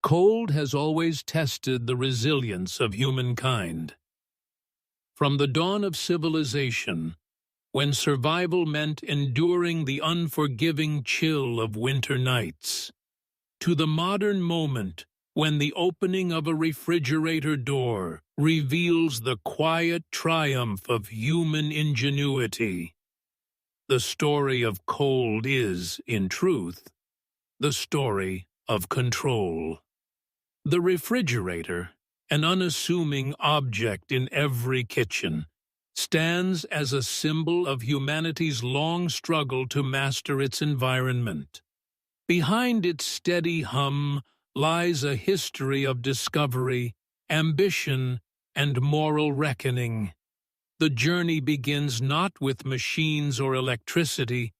Cold has always tested the resilience of humankind. From the dawn of civilization, when survival meant enduring the unforgiving chill of winter nights, to the modern moment when the opening of a refrigerator door reveals the quiet triumph of human ingenuity. The story of cold is, in truth, the story of control. The refrigerator, an unassuming object in every kitchen, stands as a symbol of humanity's long struggle to master its environment. Behind its steady hum lies a history of discovery, ambition, and moral reckoning. The journey begins not with machines or electricity,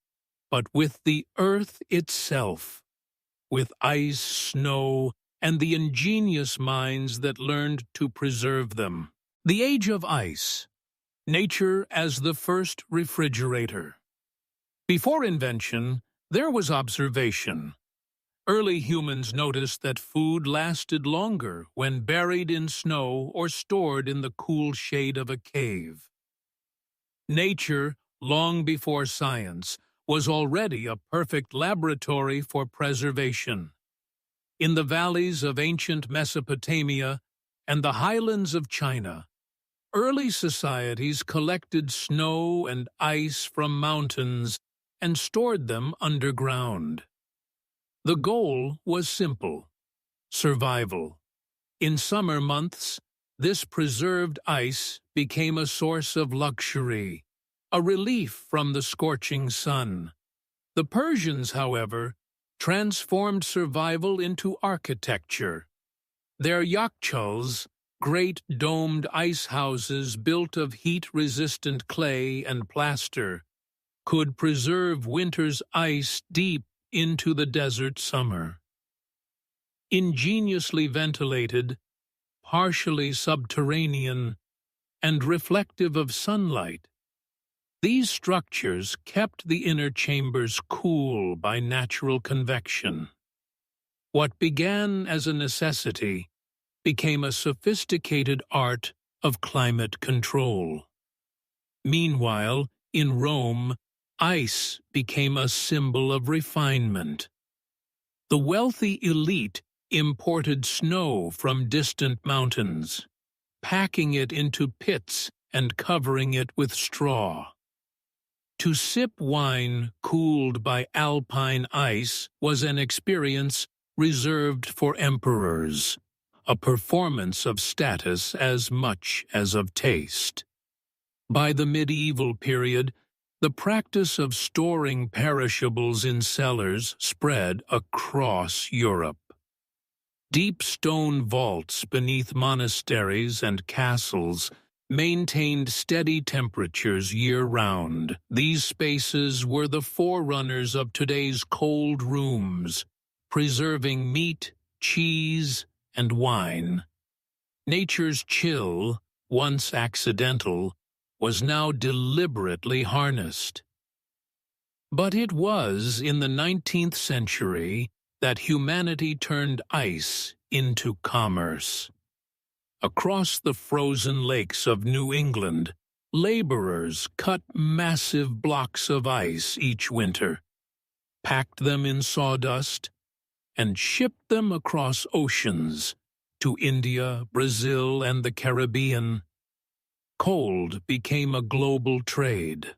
but with the earth itself, with ice, snow, and the ingenious minds that learned to preserve them. The Age of Ice. Nature as the first refrigerator. Before invention, there was observation. Early humans noticed that food lasted longer when buried in snow or stored in the cool shade of a cave. Nature, long before science, was already a perfect laboratory for preservation. In the valleys of ancient Mesopotamia and the highlands of China, early societies collected snow and ice from mountains and stored them underground. The goal was simple: survival. In summer months, this preserved ice became a source of luxury, a relief from the scorching sun. The Persians, however, transformed survival into architecture. Their yakhchuls, great domed ice houses built of heat-resistant clay and plaster, could preserve winter's ice deep into the desert summer. Ingeniously ventilated, partially subterranean, and reflective of sunlight, these structures kept the inner chambers cool by natural convection. What began as a necessity became a sophisticated art of climate control. Meanwhile, in Rome, ice became a symbol of refinement. The wealthy elite imported snow from distant mountains, packing it into pits and covering it with straw. To sip wine cooled by alpine ice was an experience reserved for emperors, a performance of status as much as of taste. By the medieval period, the practice of storing perishables in cellars spread across Europe. Deep stone vaults beneath monasteries and castles maintained steady temperatures year-round. These spaces were the forerunners of today's cold rooms, preserving meat, cheese, and wine. Nature's chill, once accidental, was now deliberately harnessed. But it was in the 19th century that humanity turned ice into commerce. Across the frozen lakes of New England, laborers cut massive blocks of ice each winter, packed them in sawdust, and shipped them across oceans to India, Brazil, and the Caribbean. Cold became a global trade.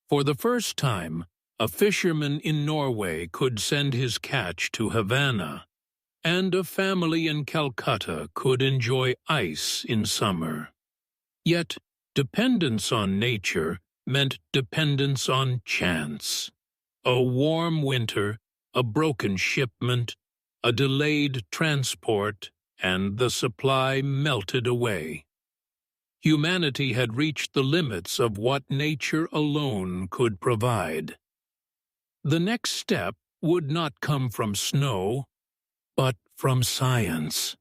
For the first time, a fisherman in Norway could send his catch to Havana, and a family in Calcutta could enjoy ice in summer. Yet, dependence on nature meant dependence on chance. A warm winter, a broken shipment, a delayed transport, and the supply melted away. Humanity had reached the limits of what nature alone could provide. The next step would not come from snow, but from science.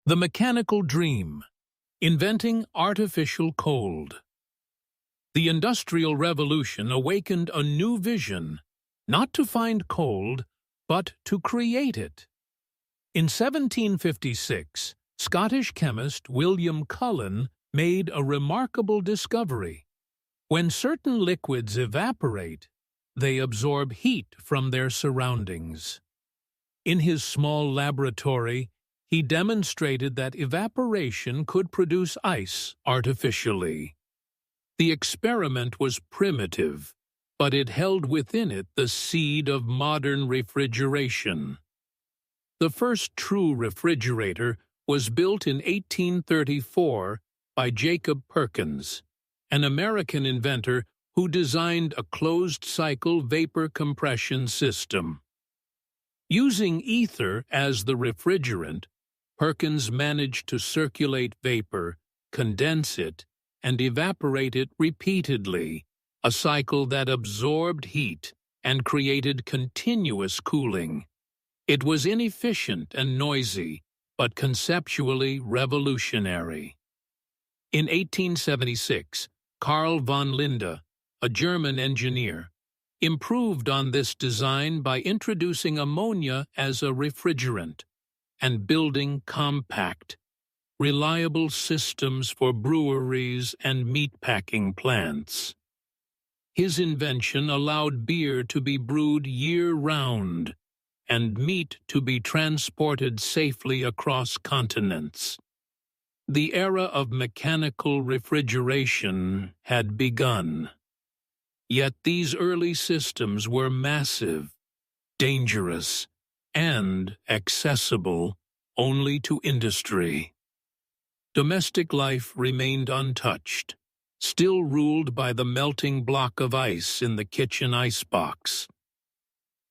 The mechanical dream, inventing artificial cold. The Industrial Revolution awakened a new vision, not to find cold, but to create it. In 1756, Scottish chemist William Cullen made a remarkable discovery. When certain liquids evaporate, they absorb heat from their surroundings. In his small laboratory, he demonstrated that evaporation could produce ice artificially. The experiment was primitive, but it held within it the seed of modern refrigeration. The first true refrigerator was built in 1834 by Jacob Perkins, an American inventor who designed a closed-cycle vapor compression system. Using ether as the refrigerant, Perkins managed to circulate vapor, condense it, and evaporate it repeatedly, a cycle that absorbed heat and created continuous cooling. It was inefficient and noisy, but conceptually revolutionary. In 1876, Carl von Linde, a German engineer, improved on this design by introducing ammonia as a refrigerant and building compact, reliable systems for breweries and meatpacking plants. His invention allowed beer to be brewed year-round and meat to be transported safely across continents. The era of mechanical refrigeration had begun. Yet these early systems were massive, dangerous, and accessible only to industry. Domestic life remained untouched, still ruled by the melting block of ice in the kitchen icebox.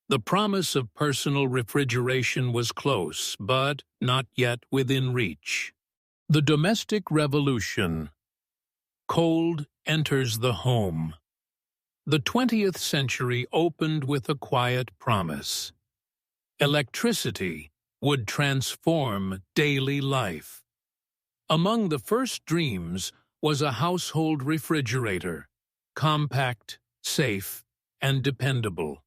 The promise of personal refrigeration was close, but not yet within reach. The domestic revolution. Cold enters the home. The 20th century opened with a quiet promise. Electricity would transform daily life. Among the first dreams was a household refrigerator, compact, safe, and dependable.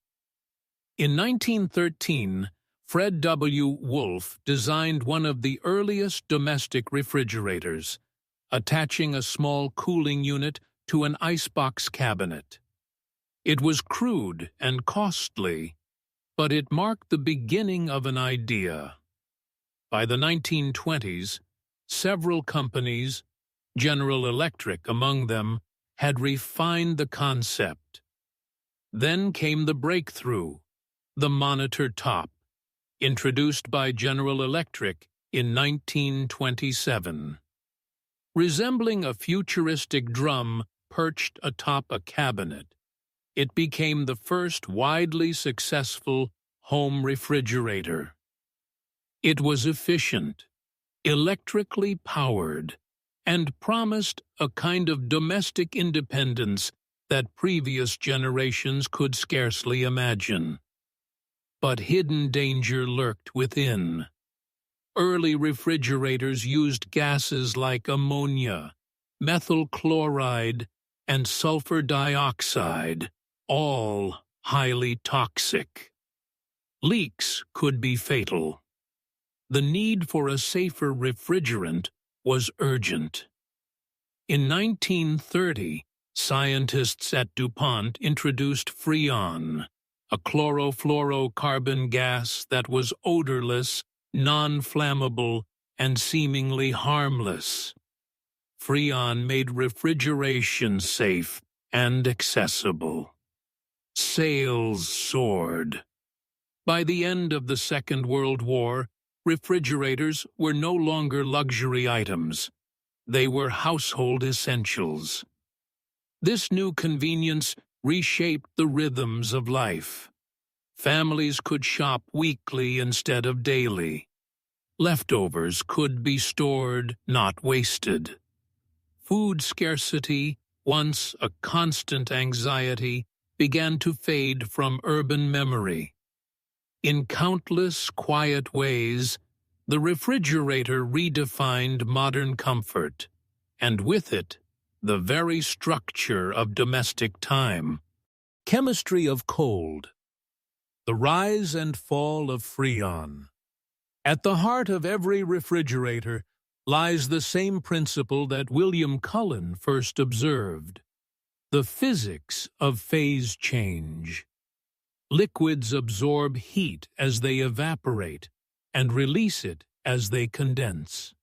In 1913, Fred W. Wolfe designed one of the earliest domestic refrigerators, attaching a small cooling unit to an icebox cabinet. It was crude and costly, but it marked the beginning of an idea. By the 1920s, several companies, General Electric among them, had refined the concept. Then came the breakthrough, the monitor top, introduced by General Electric in 1927. Resembling a futuristic drum perched atop a cabinet, it became the first widely successful home refrigerator. It was efficient, electrically powered, and promised a kind of domestic independence that previous generations could scarcely imagine. But hidden danger lurked within. Early refrigerators used gases like ammonia, methyl chloride, and sulfur dioxide, all highly toxic. Leaks could be fatal. The need for a safer refrigerant was urgent. In 1930, scientists at DuPont introduced Freon, a chlorofluorocarbon gas that was odorless, non-flammable, and seemingly harmless. Freon made refrigeration safe and accessible. Sales soared. By the end of the Second World War, refrigerators were no longer luxury items. They were household essentials. This new convenience reshaped the rhythms of life. Families could shop weekly instead of daily. Leftovers could be stored, not wasted. Food scarcity, once a constant anxiety, began to fade from urban memory. In countless quiet ways, the refrigerator redefined modern comfort, and with it, the very structure of domestic time. Chemistry of cold. The rise and fall of Freon. At the heart of every refrigerator lies the same principle that William Cullen first observed: the physics of phase change. Liquids absorb heat as they evaporate and release it as they condense.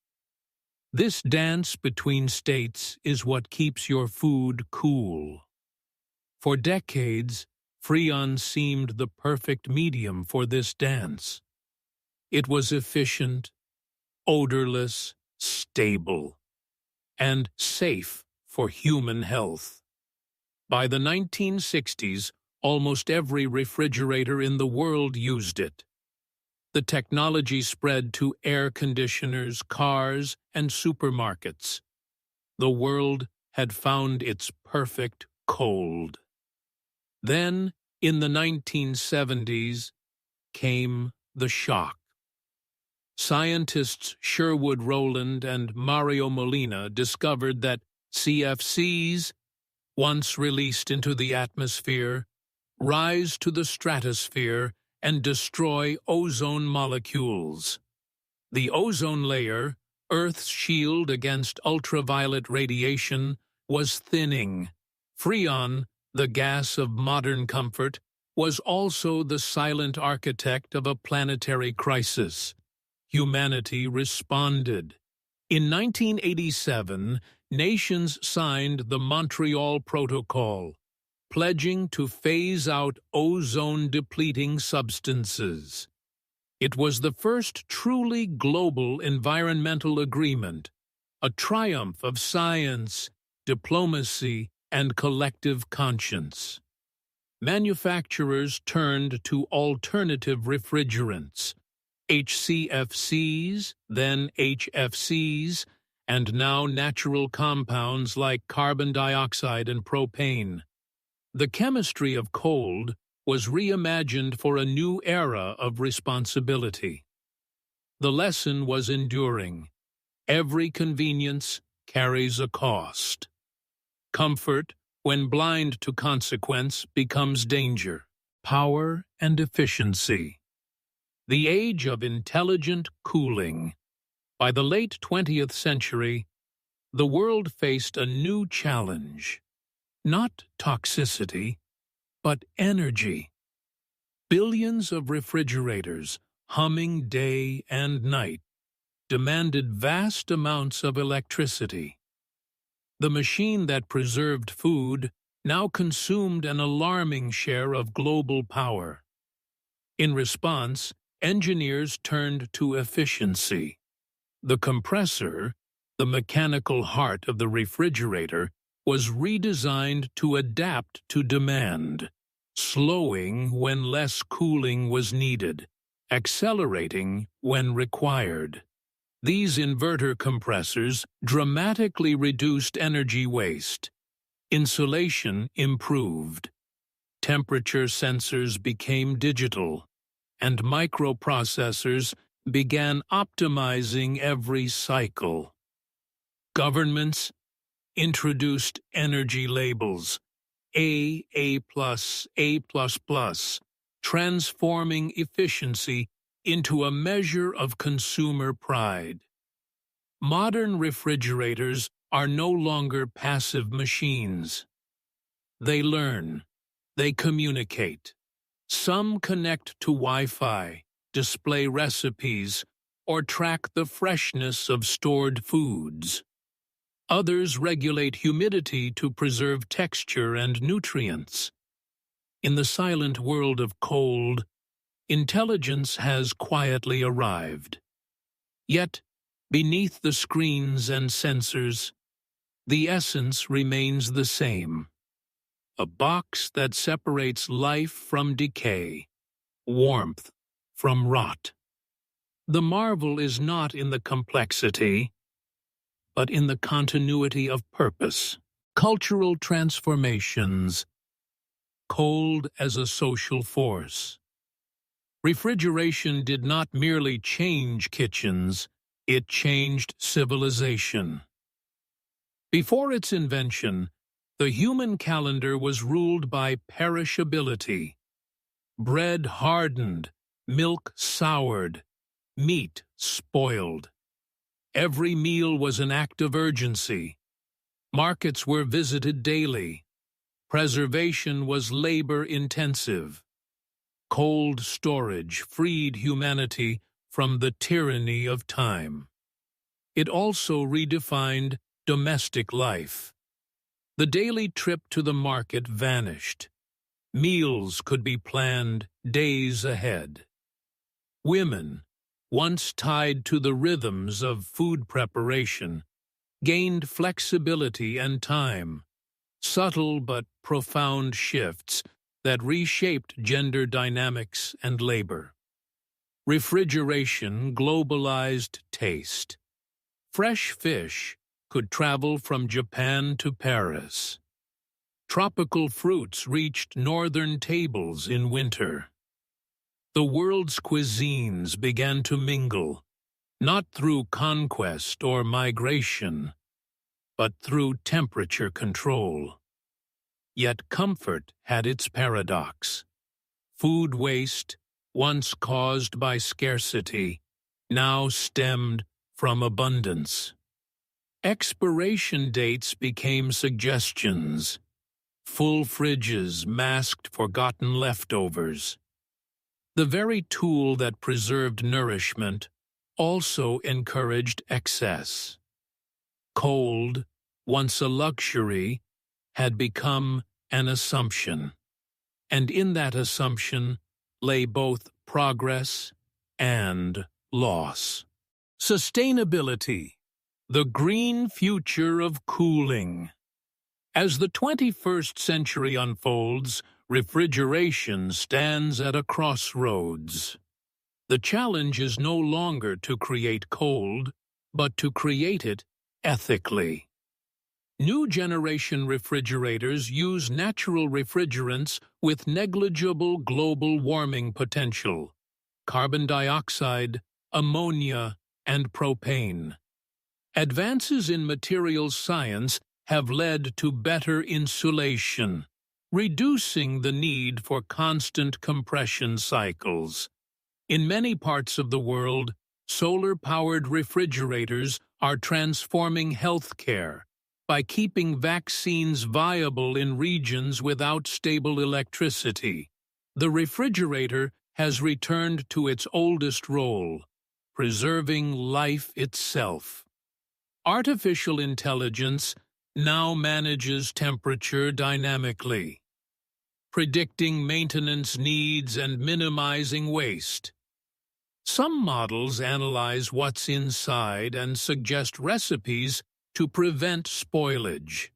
This dance between states is what keeps your food cool. For decades, Freon seemed the perfect medium for this dance. It was efficient, odorless, stable, and safe for human health. By the 1960s, almost every refrigerator in the world used it. The technology spread to air conditioners, cars, and supermarkets. The world had found its perfect cold. Then, in the 1970s, came the shock. Scientists Sherwood Rowland and Mario Molina discovered that CFCs, once released into the atmosphere, rise to the stratosphere and destroy ozone molecules. The ozone layer, Earth's shield against ultraviolet radiation, was thinning. Freon, the gas of modern comfort, was also the silent architect of a planetary crisis. Humanity responded. In 1987, nations signed the Montreal Protocol, pledging to phase out ozone-depleting substances. It was the first truly global environmental agreement, a triumph of science, diplomacy, and collective conscience. Manufacturers turned to alternative refrigerants, HCFCs, then HFCs, and now natural compounds like carbon dioxide and propane. The chemistry of cold was reimagined for a new era of responsibility. The lesson was enduring. Every convenience carries a cost. Comfort, when blind to consequence, becomes danger. Power and efficiency. The age of intelligent cooling. By the late 20th century, the world faced a new challenge. Not toxicity, but energy. Billions of refrigerators, humming day and night, demanded vast amounts of electricity. The machine that preserved food now consumed an alarming share of global power. In response, engineers turned to efficiency. The compressor, the mechanical heart of the refrigerator, was redesigned to adapt to demand, slowing when less cooling was needed, accelerating when required. These inverter compressors dramatically reduced energy waste. Insulation improved. Temperature sensors became digital, and microprocessors began optimizing every cycle. Governments introduced energy labels, A+, A++, transforming efficiency into a measure of consumer pride. Modern refrigerators are no longer passive machines. They learn, they communicate. Some connect to Wi-Fi, display recipes, or track the freshness of stored foods. Others regulate humidity to preserve texture and nutrients. In the silent world of cold, intelligence has quietly arrived. Yet, beneath the screens and sensors, the essence remains the same. A box that separates life from decay, warmth from rot. The marvel is not in the complexity, but in the continuity of purpose. Cultural transformations. Cold as a social force. Refrigeration did not merely change kitchens, it changed civilization. Before its invention, the human calendar was ruled by perishability. Bread hardened, milk soured, meat spoiled. Every meal was an act of urgency. Markets were visited daily. Preservation was labor-intensive. Cold storage freed humanity from the tyranny of time. It also redefined domestic life. The daily trip to the market vanished. Meals could be planned days ahead. Women, once tied to the rhythms of food preparation, gained flexibility and time, subtle but profound shifts that reshaped gender dynamics and labor. Refrigeration globalized taste. Fresh fish could travel from Japan to Paris. Tropical fruits reached northern tables in winter. The world's cuisines began to mingle, not through conquest or migration, but through temperature control. Yet comfort had its paradox. Food waste, once caused by scarcity, now stemmed from abundance. Expiration dates became suggestions. Full fridges masked forgotten leftovers. The very tool that preserved nourishment also encouraged excess. Cold, once a luxury, had become an assumption, and in that assumption lay both progress and loss. Sustainability, the green future of cooling. As the 21st century unfolds, refrigeration stands at a crossroads. The challenge is no longer to create cold, but to create it ethically. New generation refrigerators use natural refrigerants with negligible global warming potential: carbon dioxide, ammonia, and propane. Advances in materials science have led to better insulation, reducing the need for constant compression cycles. In many parts of the world, solar-powered refrigerators are transforming healthcare by keeping vaccines viable in regions without stable electricity. The refrigerator has returned to its oldest role, preserving life itself. Artificial intelligence now manages temperature dynamically, predicting maintenance needs and minimizing waste. Some models analyze what's inside and suggest recipes to prevent spoilage.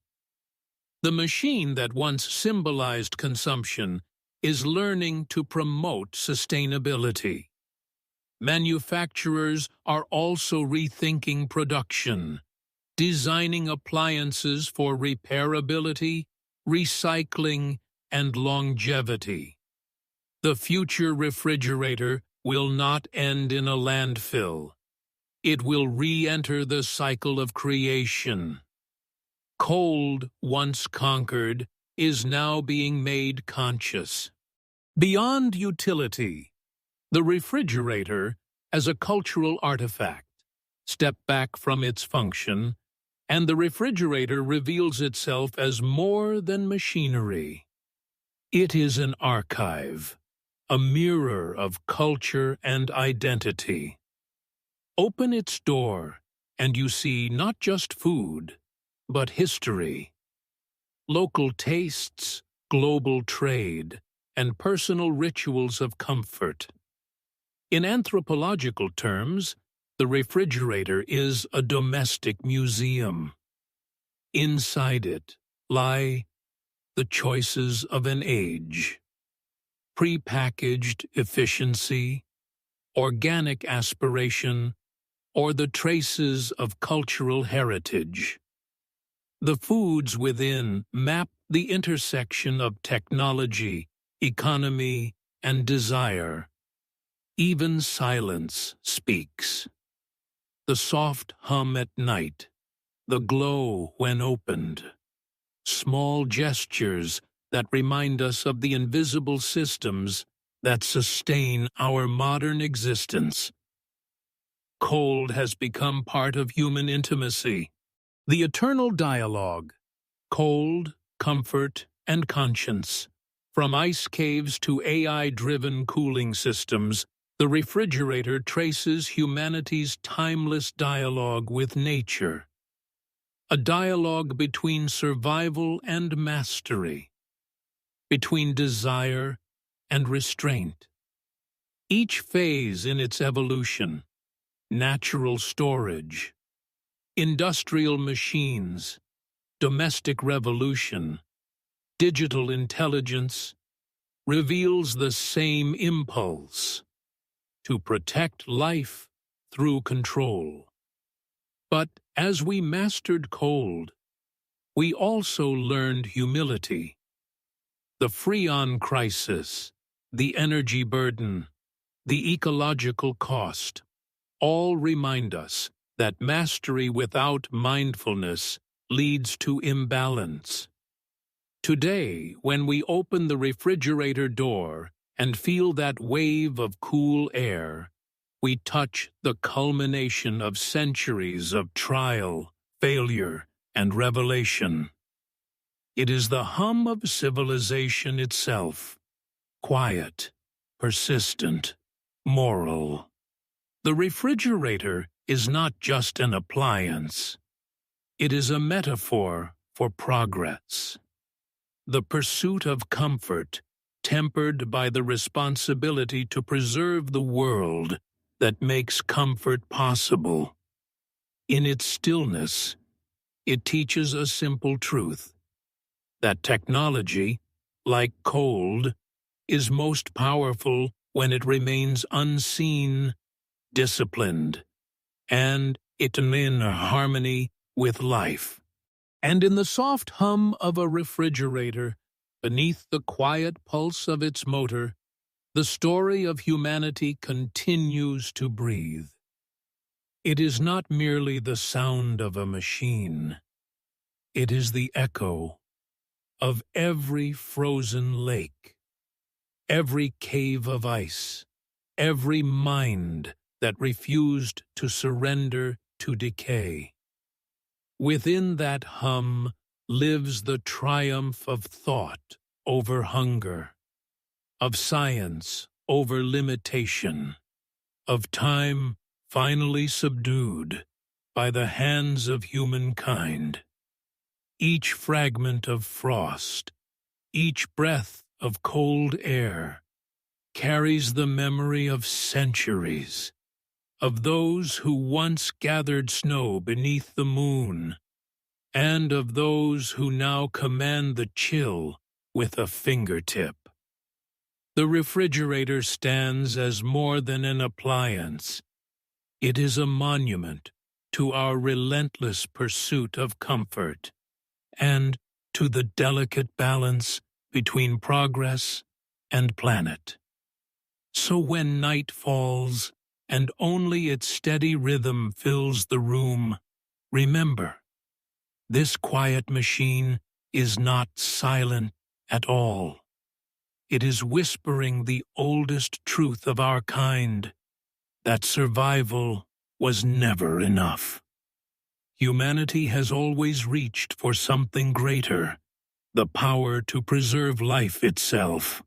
The machine that once symbolized consumption is learning to promote sustainability. Manufacturers are also rethinking production, designing appliances for repairability, recycling, and longevity. The future refrigerator will not end in a landfill. It will re-enter the cycle of creation. Cold, once conquered, is now being made conscious. Beyond utility, the refrigerator, as a cultural artifact, stepped back from its function, and the refrigerator reveals itself as more than machinery. It is an archive, a mirror of culture and identity. Open its door, and you see not just food, but history. Local tastes, global trade, and personal rituals of comfort. In anthropological terms, the refrigerator is a domestic museum. Inside it lie the choices of an age: prepackaged efficiency, organic aspiration, or the traces of cultural heritage. The foods within map the intersection of technology, economy, and desire. Even silence speaks. The soft hum at night, the glow when opened. Small gestures that remind us of the invisible systems that sustain our modern existence. Cold has become part of human intimacy. The eternal dialogue, cold, comfort, and conscience. From ice caves to AI-driven cooling systems, the refrigerator traces humanity's timeless dialogue with nature. A dialogue between survival and mastery, between desire and restraint. Each phase in its evolution, natural storage, industrial machines, domestic revolution, digital intelligence, reveals the same impulse to protect life through control. But as we mastered cold, we also learned humility. The Freon crisis, the energy burden, the ecological cost, all remind us that mastery without mindfulness leads to imbalance. Today, when we open the refrigerator door and feel that wave of cool air, we touch the culmination of centuries of trial, failure, and revelation. It is the hum of civilization itself, quiet, persistent, moral. The refrigerator is not just an appliance. It is a metaphor for progress. The pursuit of comfort, tempered by the responsibility to preserve the world that makes comfort possible. In its stillness, it teaches a simple truth, that technology, like cold, is most powerful when it remains unseen, disciplined, and in harmony with life. And in the soft hum of a refrigerator, beneath the quiet pulse of its motor, the story of humanity continues to breathe. It is not merely the sound of a machine. It is the echo of every frozen lake, every cave of ice, every mind that refused to surrender to decay. Within that hum lives the triumph of thought over hunger, of science over limitation, of time finally subdued by the hands of humankind. Each fragment of frost, each breath of cold air, carries the memory of centuries, of those who once gathered snow beneath the moon, and of those who now command the chill with a fingertip. The refrigerator stands as more than an appliance. It is a monument to our relentless pursuit of comfort, and to the delicate balance between progress and planet. So when night falls, and only its steady rhythm fills the room, remember, this quiet machine is not silent at all. It is whispering the oldest truth of our kind, that survival was never enough. Humanity has always reached for something greater, the power to preserve life itself.